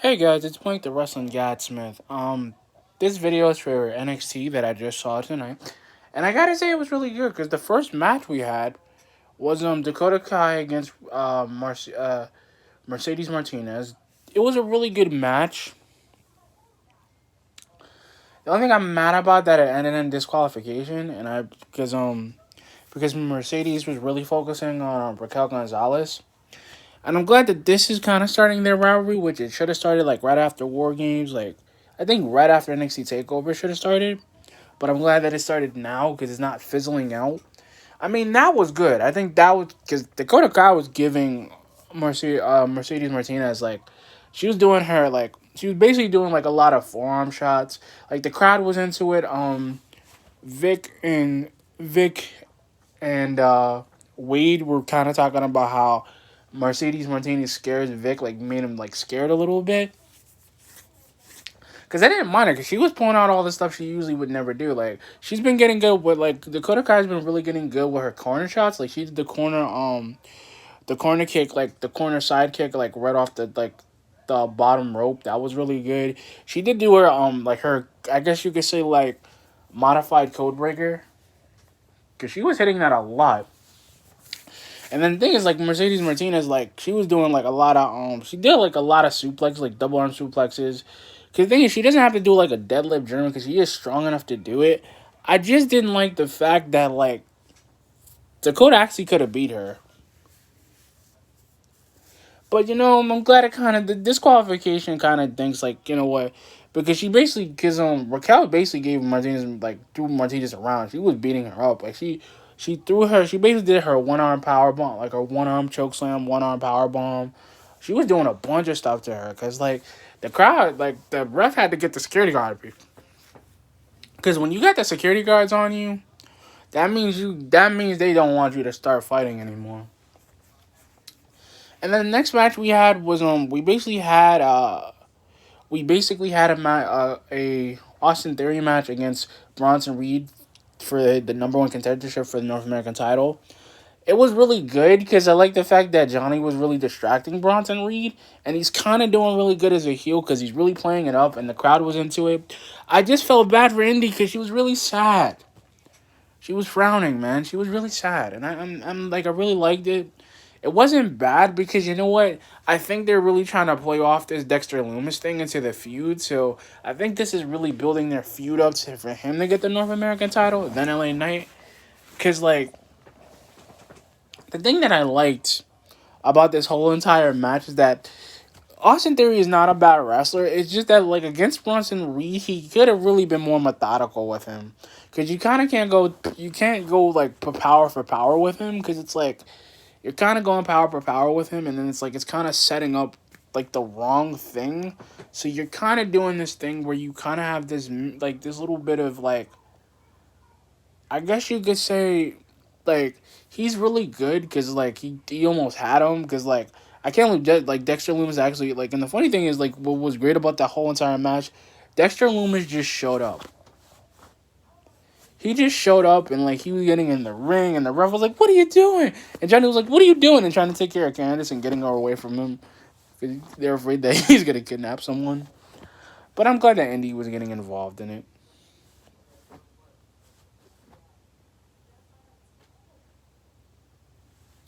Hey guys, it's Blake the Wrestling Gadsmith. This video is for NXT that I just saw tonight, and I gotta say it was really good because the first match we had was Dakota Kai against Mercedes Martinez. It was a really good match. The only thing I'm mad about that it ended in disqualification, and I because Mercedes was really focusing on Raquel Gonzalez. And I'm glad that this is kind of starting their rivalry, which it should have started like right after War Games. Like I think right after NXT Takeover should have started. But I'm glad that it started now because it's not fizzling out. I mean that was good. I think that was because Dakota Kai was giving Mercedes Martinez like she was doing her like she was basically doing like a lot of forearm shots. Like the crowd was into it. Vic and Vic and Wade were kind of talking about how Mercedes Martinez scares Vic, like made him like scared a little bit. Cause I didn't mind her, cause she was pulling out all the stuff she usually would never do. Like she's been getting good with like Dakota Kai's been really getting good with her corner shots. Like she did the corner kick, like the corner side kick, like right off the bottom rope. That was really good. She did do her like her I guess you could say like modified code breaker, cause she was hitting that a lot. And then the thing is, like Mercedes Martinez, like she was doing like a lot of she did like a lot of suplexes, like double arm suplexes. Cause the thing is, she doesn't have to do like a deadlift German because she is strong enough to do it. I just didn't like the fact that like Dakota actually could have beat her, but I'm glad it kind of the disqualification kind of thinks like what, because she basically because Raquel basically gave Martinez like threw Martinez around. She was beating her up like she threw her. She basically did her one arm power bomb, like her one arm choke slam, one arm power bomb. She was doing a bunch of stuff to her because like the crowd, like the ref had to get the security guard because when you got the security guards on you, that means they don't want you to start fighting anymore. And then the next match we had was we basically had a Austin Theory match against Bronson Reed for the number one contendership for the North American title. It was really good because I like the fact that Johnny was really distracting Bronson Reed, and he's kind of doing really good as a heel because he's really playing it up, and the crowd was into it. I just felt bad for Indy because she was really sad. She was frowning, man. She was really sad, and I'm like I really liked it. It wasn't bad because you know what? I think they're really trying to play off this Dexter Loomis thing into the feud. So I think this is really building their feud up for him to get the North American title, then LA Knight. Because like the thing that I liked about this whole entire match is that Austin Theory is not a bad wrestler. It's just that like against Bronson Reed, he could have really been more methodical with him. Cause you kind of can't go like power for power with him. Cause it's like you're kind of going power per power with him, and then it's like it's kind of setting up like the wrong thing. So you're kind of doing this thing where you kind of have this like this little bit of like I guess you could say like he's really good because like he almost had him because like I can't believe like Dexter Loomis actually like, and the funny thing is like what was great about that whole entire match, Dexter Loomis just showed up. He just showed up and like he was getting in the ring and the ref was like, "What are you doing?" And Johnny was like, "What are you doing?" And trying to take care of Candice and getting her away from him because they're afraid that he's gonna kidnap someone. But I'm glad that Indy was getting involved in it.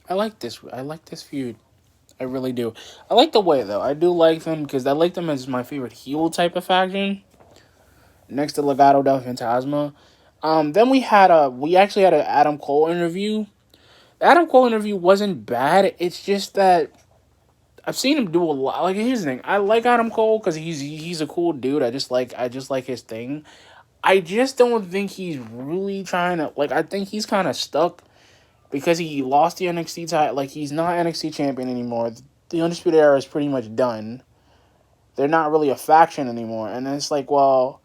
I like this. I like this feud. I really do. I like the way though. I do like them because I like them as my favorite heel type of faction next to Legado del Fantasma. Then we actually had an Adam Cole interview. The Adam Cole interview wasn't bad. It's just that I've seen him do a lot. Like here's the thing, I like Adam Cole because he's a cool dude. I just like his thing. I just don't think he's really trying to like. I think he's kind of stuck because he lost the NXT title. Like he's not NXT champion anymore. The Undisputed Era is pretty much done. They're not really a faction anymore, and it's like, well,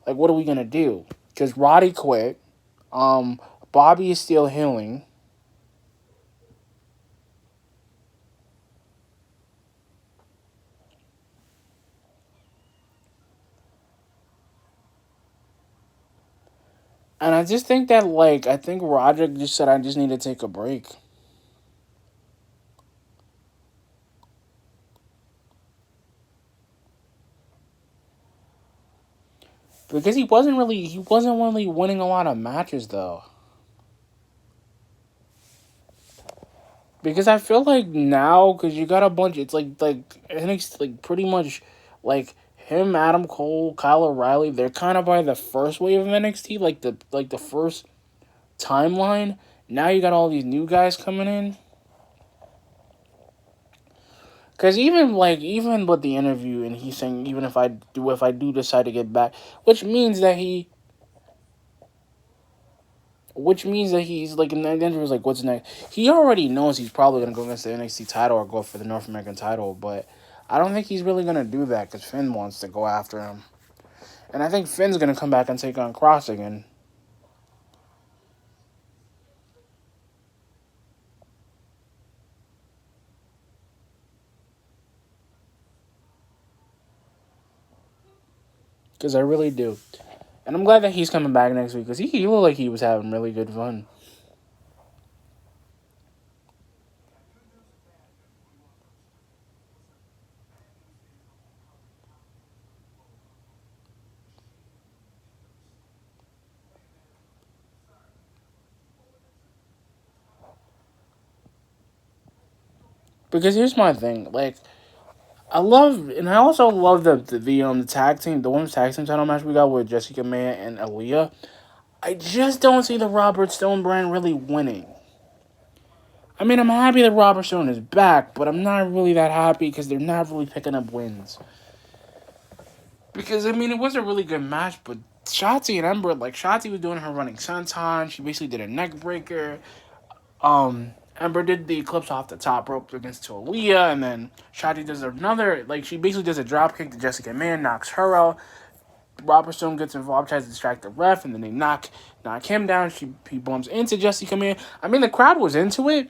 like what are we gonna do? Because Roddy quit. Um, Bobby is still healing. And I just think that, like, I think Roderick just said, I just need to take a break. because he wasn't really winning a lot of matches though. Because I feel like now, because you got a bunch, it's like NXT, like pretty much, like him, Adam Cole, Kyle O'Reilly, they're kind of by the first wave of NXT, like the first timeline. Now you got all these new guys coming in. Cause even with the interview, and he's saying even if I do decide to get back, which means that he's like in the interview was like, what's next? He already knows he's probably gonna go against the NXT title or go for the North American title, but I don't think he's really gonna do that because Finn wants to go after him, and I think Finn's gonna come back and take on Cross again. Because I really do, and I'm glad that he's coming back next week because he looked like he was having really good fun. Because here's my thing, like I also love the tag team, the women's tag team title match we got with Jessica May and Aaliyah. I just don't see the Robert Stone brand really winning. I mean, I'm happy that Robert Stone is back, but I'm not really that happy because they're not really picking up wins. Because I mean, it was a really good match, but Shotzi and Ember, like Shotzi was doing her running senton. She basically did a neck breaker. Ember did the eclipse off the top rope against Aaliyah, and then Shotzi does another, like she basically does a drop kick to Jessica Mann, knocks her out. Robert Stone gets involved, tries to distract the ref, and then they knock him down. He bumps into Jessica Mann. I mean, the crowd was into it,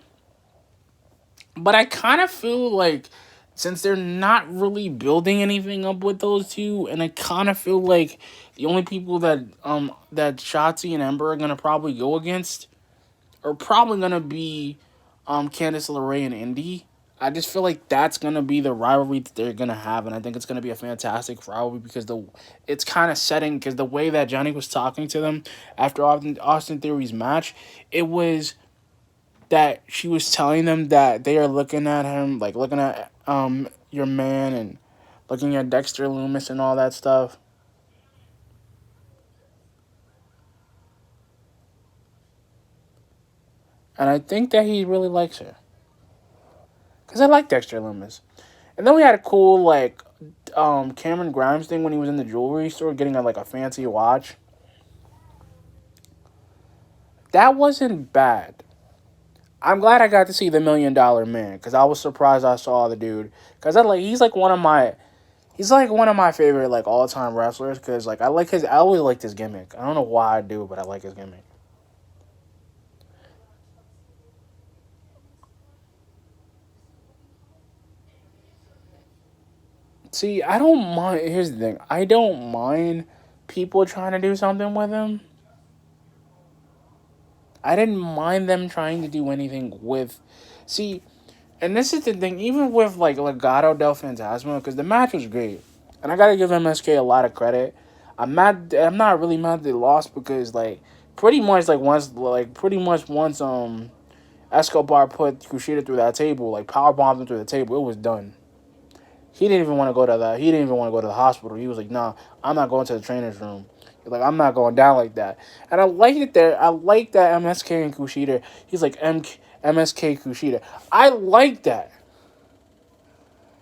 but I kind of feel like since they're not really building anything up with those two, and I kind of feel like the only people that Shotzi and Ember are gonna probably go against are probably gonna be Candice LeRae and Indy. I just feel like that's gonna be the rivalry that they're gonna have, and I think it's gonna be a fantastic rivalry because it's kind of setting because the way that Johnny was talking to them after Austin Theory's match, it was that she was telling them that they are looking at him like looking at your man and looking at Dexter Loomis and all that stuff, and I think that he really likes her because I like Dexter Loomis. And then we had a cool Cameron Grimes thing when he was in the jewelry store getting a fancy watch. That wasn't bad. I'm glad I got to see the $1 million man because I was surprised I saw the dude because he's like one of my favorite all time wrestlers because I always liked his gimmick. I don't know why I do, but I like his gimmick. See, I don't mind. Here's the thing: I don't mind people trying to do something with him. I didn't mind them trying to do anything with. See, and this is the thing, even with Legado del Fantasma, because the match was great, and I gotta give MSK a lot of credit. I'm mad. I'm not really mad they lost because pretty much once Escobar put Kushida through that table, power bombed him through the table, it was done. He didn't even want to go to the. He didn't even want to go to the hospital. He was like, "Nah, I'm not going to the trainer's room. Like, I'm not going down like that." And I like it there. I like that MSK and Kushida. He's like MSK Kushida. I like that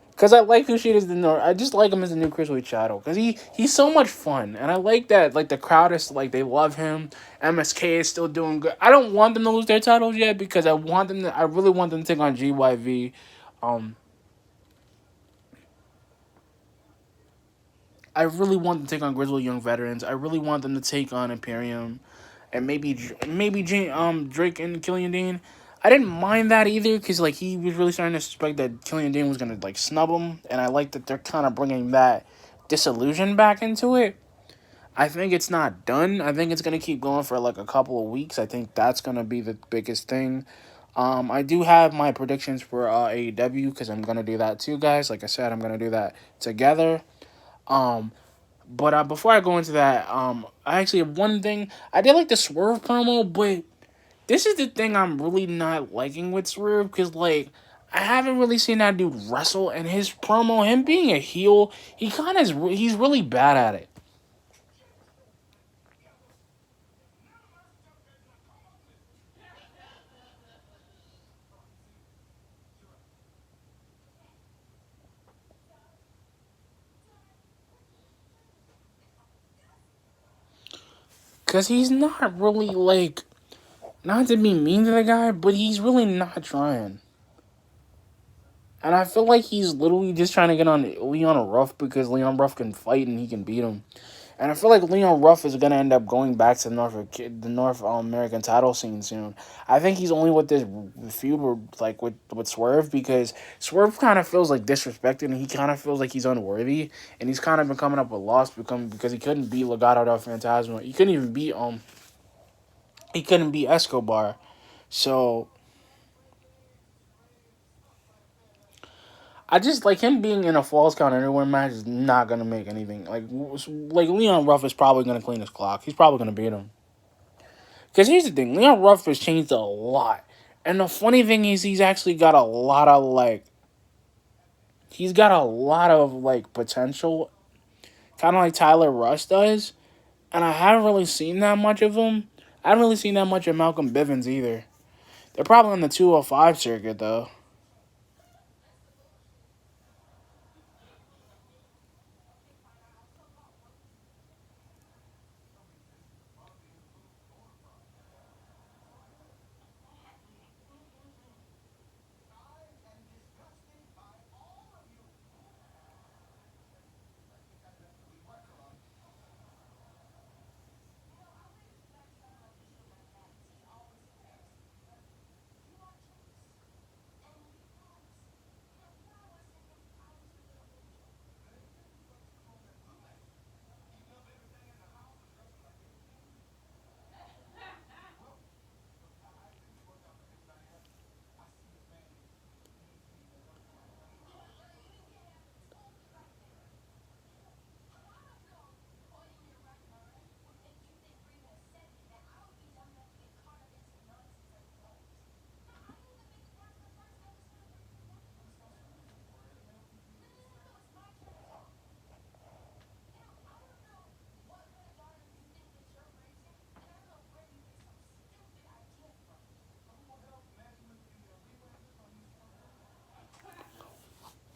because I like Kushida's the North. I just like him as the new Chris Machado because he's so much fun, and I like that the crowd is they love him. MSK is still doing good. I don't want them to lose their titles yet because I really want them to take on GYV. Um, I really want them to take on Grizzly Young Veterans. I really want them to take on Imperium, and Drake and Killian Dean. I didn't mind that either because he was really starting to suspect that Killian Dean was gonna snub him, and I like that they're kind of bringing that disillusion back into it. I think it's not done. I think it's gonna keep going for a couple of weeks. I think that's gonna be the biggest thing. I do have my predictions for AEW because I'm gonna do that too, guys. Like I said, I'm gonna do that together. Um, But before I go into that, I actually have one thing. I did like the Swerve promo, but this is the thing I'm really not liking with Swerve because like I haven't really seen that dude wrestle, and his promo, him being a heel, he kind of he's really bad at it. Cause he's not really like, not to be mean to the guy, but he's really not trying. And I feel like he's literally just trying to get on Leon Ruff because Leon Ruff can fight and he can beat him. And I feel like Leon Ruff is gonna end up going back to the North American title scene soon. I think he's only with this feud like with Swerve because Swerve kind of feels like disrespected and he kind of feels like he's unworthy and he's kind of been coming up with loss because he couldn't beat Legado del Fantasma. He couldn't beat Escobar. So I just like him being in a falls count anywhere match is not gonna make anything. Like Leon Ruff is probably gonna clean his clock. He's probably gonna beat him. Because here's the thing, Leon Ruff has changed a lot, and the funny thing is he's actually got a lot of potential, kind of like Tyler Rush does. And I haven't really seen that much of him. I haven't really seen that much of Malcolm Bivens either. They're probably on the 205 circuit though.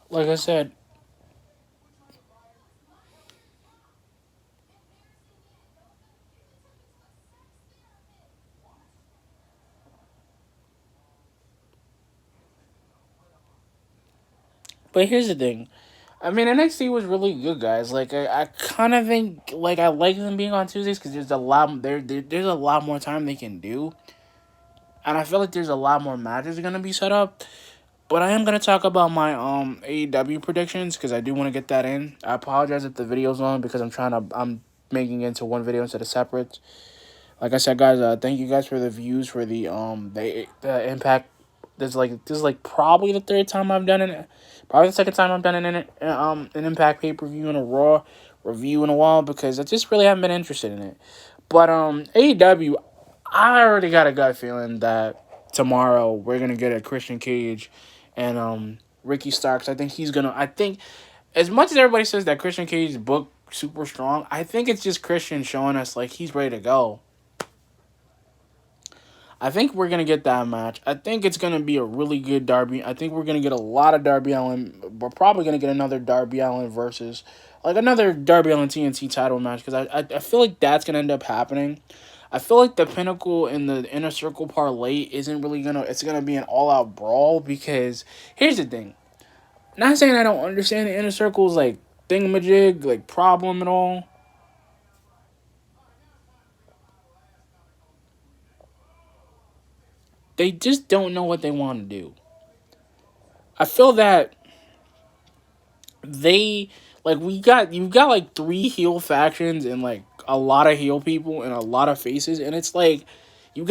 Like I said, but here's the thing. I mean, NXT was really good, guys. Like, I kind of think like I like them being on Tuesdays because there's a lot more time they can do, and I feel like there's a lot more matches gonna be set up. But I am gonna talk about my AEW predictions because I do want to get that in. I apologize if the video's on because I'm making it into one video instead of separate. Like I said, guys, thank you guys for the views for the Impact. This is like probably the third time I've done it. Probably the second time I've done an Impact pay per view and a Raw review in a while because I just really haven't been interested in it. But AEW, I already got a gut feeling that tomorrow we're gonna get a Christian Cage and Ricky Starks. I think as much as everybody says that Christian Cage book super strong, I think it's just Christian showing us like he's ready to go. I think we're gonna get that match. I think it's gonna be a really good Darby. I think we're gonna get a lot of Darby Allin. We're probably gonna get another Darby Allin versus, like another Darby Allin TNT title match because I feel like that's gonna end up happening. I feel like the Pinnacle in the Inner Circle parlay isn't really gonna. It's gonna be an all out brawl because here's the thing. Not saying I don't understand the Inner Circle's like thingamajig like problem at all. They just don't know what they want to do. I feel that they like you've got like three heel factions and like a lot of heel people and a lot of faces and it's like you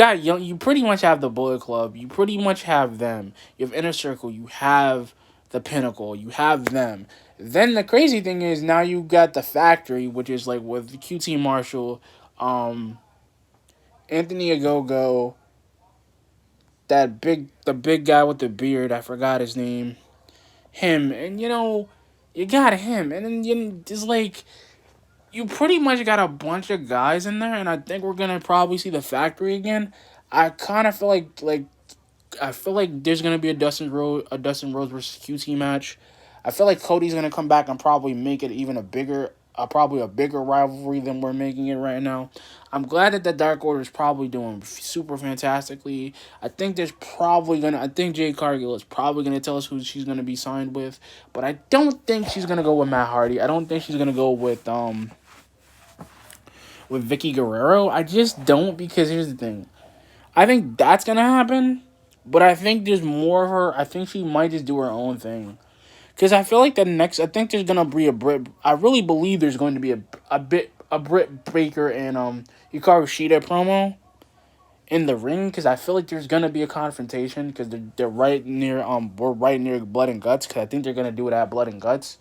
pretty much have the Bullet Club, you pretty much have them, you have Inner Circle, you have the Pinnacle, you have them, Then the crazy thing is now you got the factory, which is like with QT Marshall, um, Anthony Agogo, the big guy with the beard. I forgot his name. Him, and you got him, and then just like you pretty much got a bunch of guys in there, and I think we're gonna probably see the factory again. I kind of feel like I feel like there's gonna be a Dustin Rhodes versus QT match. I feel like Cody's gonna come back and probably make it even probably a bigger rivalry than we're making it right now. I'm glad that the Dark Order is probably doing super fantastically. I think Jade Cargill is probably gonna tell us who she's gonna be signed with, but I don't think she's gonna go with Matt Hardy. I don't think she's gonna go with Vicky Guerrero. I just don't, because here's the thing. I think that's gonna happen, but I think there's more of her. I think she might just do her own thing, because I feel like I think there's gonna be a Brit. I really believe there's going to be a Britt Baker and Hikaru Shida promo in the ring, because I feel like there's gonna be a confrontation, because they're right near we're right near Blood and Guts, because I think they're gonna do it at Blood and Guts,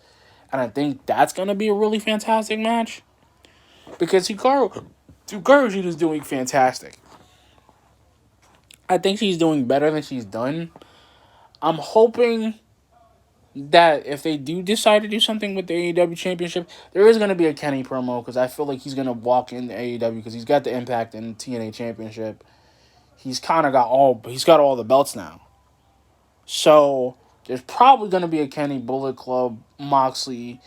and I think that's gonna be a really fantastic match, because Hikaru Shida's doing fantastic. I think she's doing better than she's done. I'm hoping that if they do decide to do something with the AEW Championship, there is going to be a Kenny promo, because I feel like he's going to walk into AEW because he's got the Impact and TNA Championship. He's got all the belts now. So there's probably going to be a Kenny Bullet Club Moxley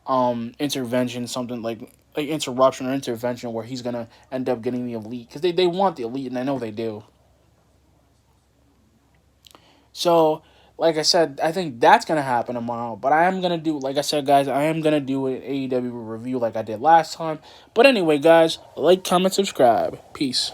intervention, something like interruption or intervention, where he's going to end up getting the Elite, because they want the Elite, and I know they do. So, like I said, I think that's going to happen tomorrow. But I am going to do, like I said, guys, I am going to do an AEW review like I did last time. But anyway, guys, like, comment, subscribe. Peace.